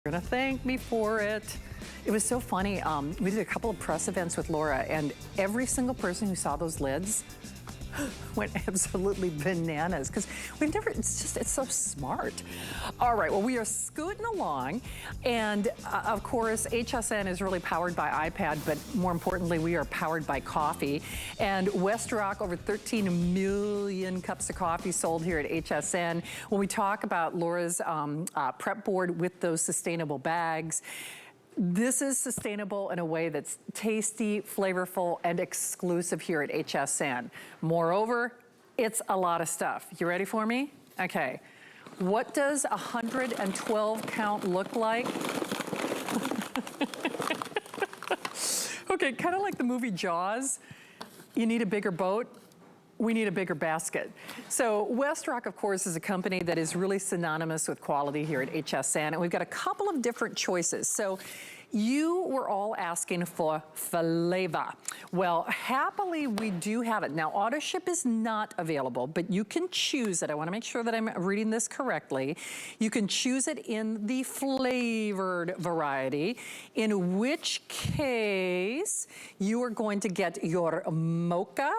You're gonna thank me for it. It was so funny. We did a couple of press events with Laura, and every single person who saw those lids went absolutely bananas because we've never, it's so smart. All right, well, we are scooting along, and of course, HSN is really powered by iPad, but more importantly, we are powered by coffee. And Westrock, over 13 million cups of coffee sold here at HSN. When we talk about Laura's prep board with those sustainable bags, this is sustainable in a way that's tasty, flavorful, and exclusive here at HSN. Moreover, it's a lot of stuff. You ready for me? Okay. What does 112 count look like? Okay, kind of like the movie Jaws. You need a bigger boat. We need a bigger basket. So Westrock, of course, is a company that is really synonymous with quality here at HSN, and we've got a couple of different choices. So you were all asking for flavor. Well, happily, we do have it. Now, auto ship is not available, but you can choose it. I wanna make sure that I'm reading this correctly. You can choose it in the flavored variety, in which case you are going to get your mocha,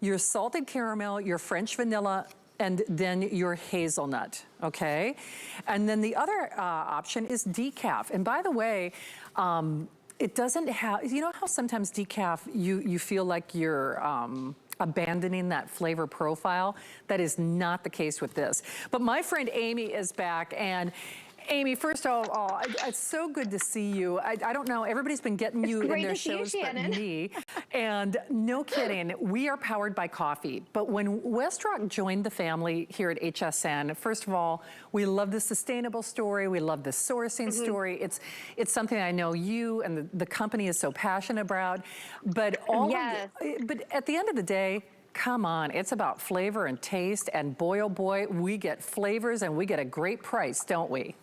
your salted caramel, your French vanilla, and then your hazelnut, okay? And then the other option is decaf. And by the way, it doesn't have, you know how sometimes decaf, you feel like you're abandoning that flavor profile? That is not the case with this. But my friend Amy is back, and Amy, first of all, it's so good to see you. I don't know, everybody's been getting you in their shows but me. And no kidding, we are powered by coffee. But when Westrock joined the family here at HSN, first of all, we love the sustainable story. We love the sourcing story. It's something I know you and the company is so passionate about. But but at the end of the day, come on, it's about flavor and taste, and boy, oh boy, we get flavors and we get a great price, don't we?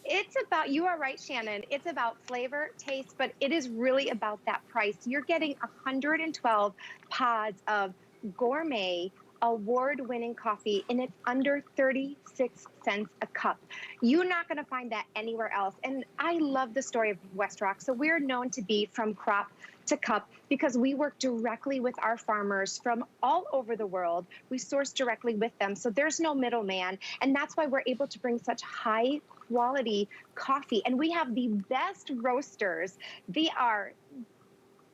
It's about, you are right, Shannon. It's about flavor, taste, but it is really about that price. You're getting 112 pods of gourmet, award-winning coffee, and it's under 36 cents a cup. You're not gonna find that anywhere else. And I love the story of Westrock. So we're known to be from crop to cup because we work directly with our farmers from all over the world. We source directly with them, so there's no middleman. And that's why we're able to bring such high quality coffee. And we have the best roasters. They are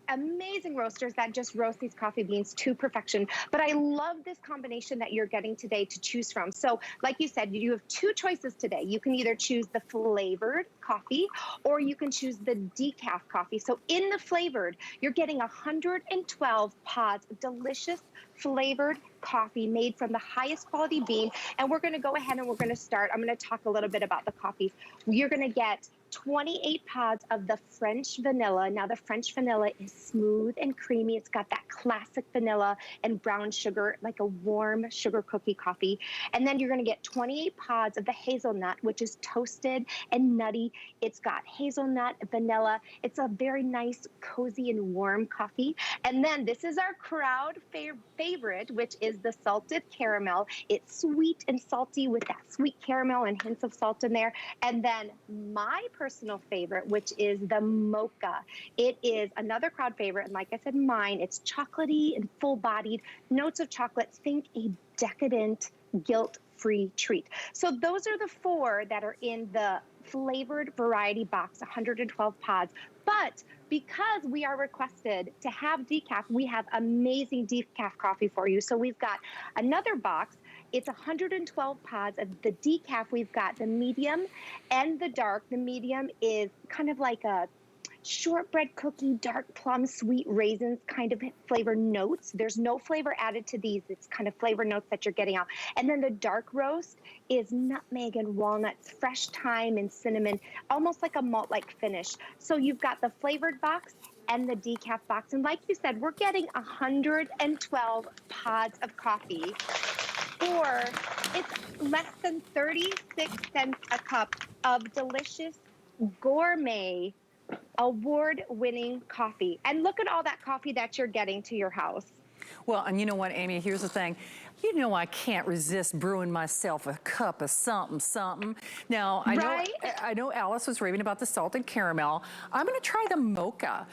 amazing roasters that just roast these coffee beans to perfection. But I love this combination that you're getting today to choose from. So like you said, you have two choices today. You can either choose the flavored coffee or you can choose the decaf coffee. So in the flavored, you're getting 112 pods of delicious flavored coffee made from the highest quality bean. And we're gonna go ahead and we're gonna start. I'm gonna talk a little bit about the coffees. You're gonna get 28 pods of the French vanilla. Now the French vanilla is smooth and creamy. It's got that classic vanilla and brown sugar, like a warm sugar cookie coffee. And then you're gonna get 28 pods of the hazelnut, which is toasted and nutty. It's got hazelnut, vanilla. It's a very nice, cozy and warm coffee. And then this is our crowd favorite, which is the salted caramel. It's sweet and salty with that sweet caramel and hints of salt in there. And then my personal favorite, which is the mocha. It is another crowd favorite, and like I said, mine, it's chocolatey and full-bodied, notes of chocolate. Think a decadent, guilt-free treat. So those are the four that are in the flavored variety box, 112 pods. But because we are requested to have decaf, we have amazing decaf coffee for you. So we've got another box. It's 112 pods of the decaf. We've got the medium and the dark. The medium is kind of like a shortbread cookie, dark plum, sweet raisins kind of flavor notes. There's no flavor added to these. It's kind of flavor notes that you're getting out. And then the dark roast is nutmeg and walnuts, fresh thyme and cinnamon, almost like a malt-like finish. So you've got the flavored box and the decaf box. And like you said, we're getting 112 pods of coffee for, it's less than 36 cents a cup of delicious gourmet award-winning coffee. And look at all that coffee that you're getting to your house. Well, and you know what, Amy, here's the thing. You know I can't resist brewing myself a cup of something, something. Now, Right? I know Alice was raving about the salted caramel. I'm gonna try the Mocha.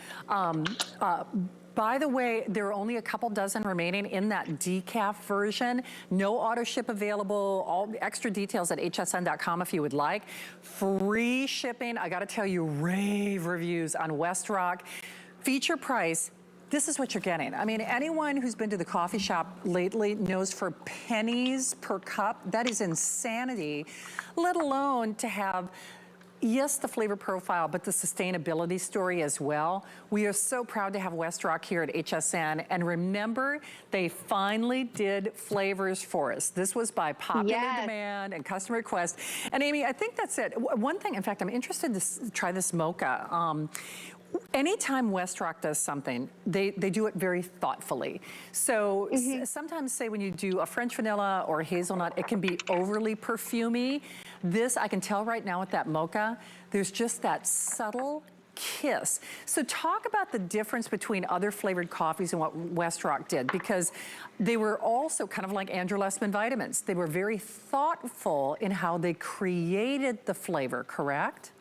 By the way, there are only a couple dozen remaining in that decaf version. No auto ship available, all extra details at hsn.com if you would like. Free shipping, I gotta tell you, rave reviews on Westrock. Feature price, this is what you're getting. I mean, anyone who's been to the coffee shop lately knows for pennies per cup, that is insanity, let alone to have, yes, the flavor profile, but the sustainability story as well. We are so proud to have Westrock here at HSN. And remember, they finally did flavors for us. This was by popular demand and customer request. And Amy, I think that's it. One thing, in fact, I'm interested to try this Mocha. Anytime Westrock does something, they do it very thoughtfully. So sometimes, say when you do a French vanilla or hazelnut, it can be overly perfumey. This, I can tell right now with that Mocha, there's just that subtle kiss. So talk about the difference between other flavored coffees and what Westrock did, because they were also kind of like Andrew Lessman vitamins. They were very thoughtful in how they created the flavor, correct?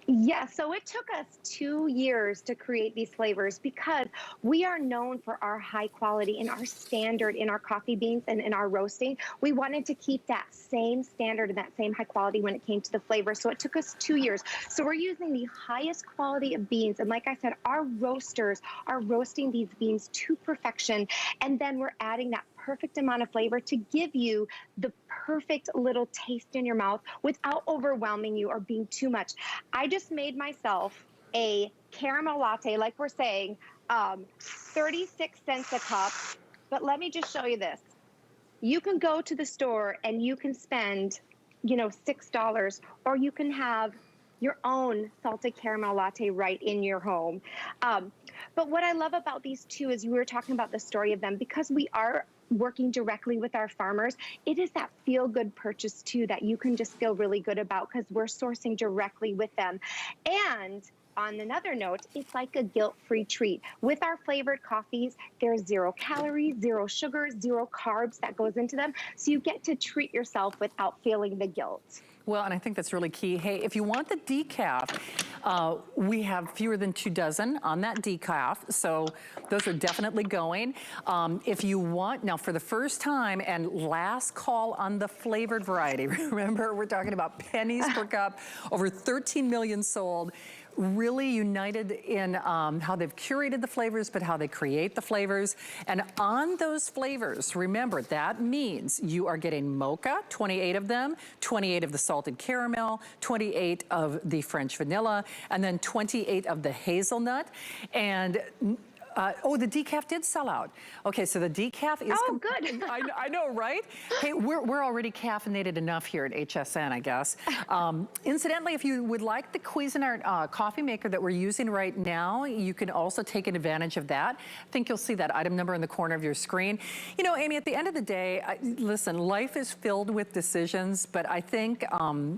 Yeah, so it took us 2 years to create these flavors because we are known for our high quality and our standard in our coffee beans and in our roasting. We wanted to keep that same standard and that same high quality when it came to the flavor. So it took us 2 years. So we're using the highest quality of beans. And like I said, our roasters are roasting these beans to perfection. And then we're adding that perfect amount of flavor to give you the perfect little taste in your mouth without overwhelming you or being too much. I just made myself a caramel latte, like we're saying, 36 cents a cup. But let me just show you this. You can go to the store and you can spend, $6, or you can have your own salted caramel latte right in your home. But what I love about these two is we were talking about the story of them, because we are working directly with our farmers. It is that feel-good purchase too that you can just feel really good about because we're sourcing directly with them. And on another note, it's like a guilt-free treat. With our flavored coffees, there's 0 calories, 0 sugar, 0 carbs that goes into them. So you get to treat yourself without feeling the guilt. Well, and I think that's really key. Hey, if you want the decaf, we have fewer than 2 dozen on that decaf, so those are definitely going. If you want, now for the first time and last call on the flavored variety, remember we're talking about pennies per cup, over 13 million sold. Really united in how they've curated the flavors, but how they create the flavors. And on those flavors, remember, that means you are getting Mocha, 28 of them, 28 of the salted caramel, 28 of the French vanilla, and then 28 of the hazelnut. And the decaf did sell out. Okay, so the decaf is... Oh, good. I know, right? Hey, we're already caffeinated enough here at HSN, I guess. Incidentally, if you would like the Cuisinart coffee maker that we're using right now, you can also take advantage of that. I think you'll see that item number in the corner of your screen. You know, Amy, at the end of the day, listen, life is filled with decisions, but I think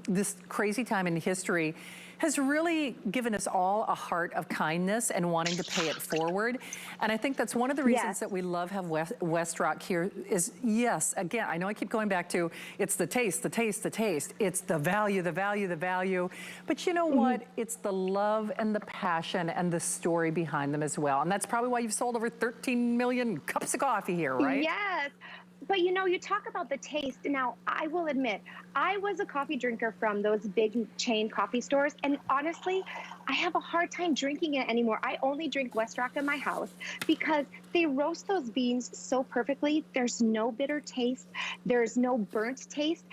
this crazy time in history has really given us all a heart of kindness and wanting to pay it forward. And I think that's one of the reasons that we love have Westrock here is, yes, again, I know I keep going back to, it's the taste, the taste, the taste. It's the value, the value, the value. But you know what? It's the love and the passion and the story behind them as well. And that's probably why you've sold over 13 million cups of coffee here, right? Yes. But you know, you talk about the taste. Now, I will admit, I was a coffee drinker from those big chain coffee stores. And honestly, I have a hard time drinking it anymore. I only drink Westrock in my house because they roast those beans so perfectly. There's no bitter taste. There's no burnt taste.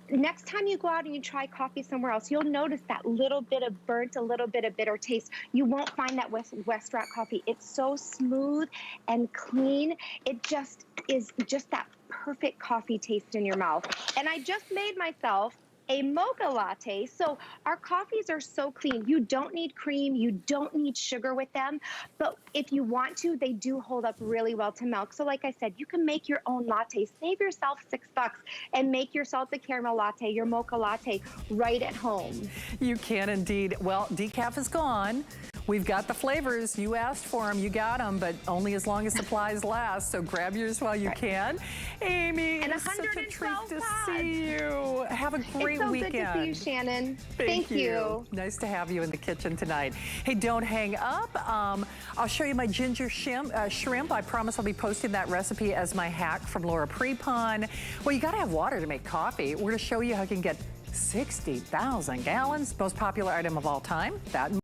Next time you go out and you try coffee somewhere else, you'll notice that little bit of burnt, a little bit of bitter taste. You won't find that with Westrock coffee. It's so smooth and clean. It just is just that perfect coffee taste in your mouth. And I just made myself a mocha latte. So our coffees are so clean. You don't need cream. You don't need sugar with them. But if you want to, they do hold up really well to milk. So like I said, you can make your own latte. Save yourself $6 and make your salted caramel latte, your mocha latte right at home. You can indeed. Well, decaf is gone. We've got the flavors. You asked for them, you got them, but only as long as supplies last. So grab yours while you can. Amy, And it's such a treat to see you. Have a great it's so weekend. good to see you, Shannon. Thank you. Nice to have you in the kitchen tonight. Hey, don't hang up. I'll show you my ginger shrimp. I promise I'll be posting that recipe as my hack from Laura Prepon. Well, you got to have water to make coffee. We're going to show you how you can get 60,000 gallons, most popular item of all time. That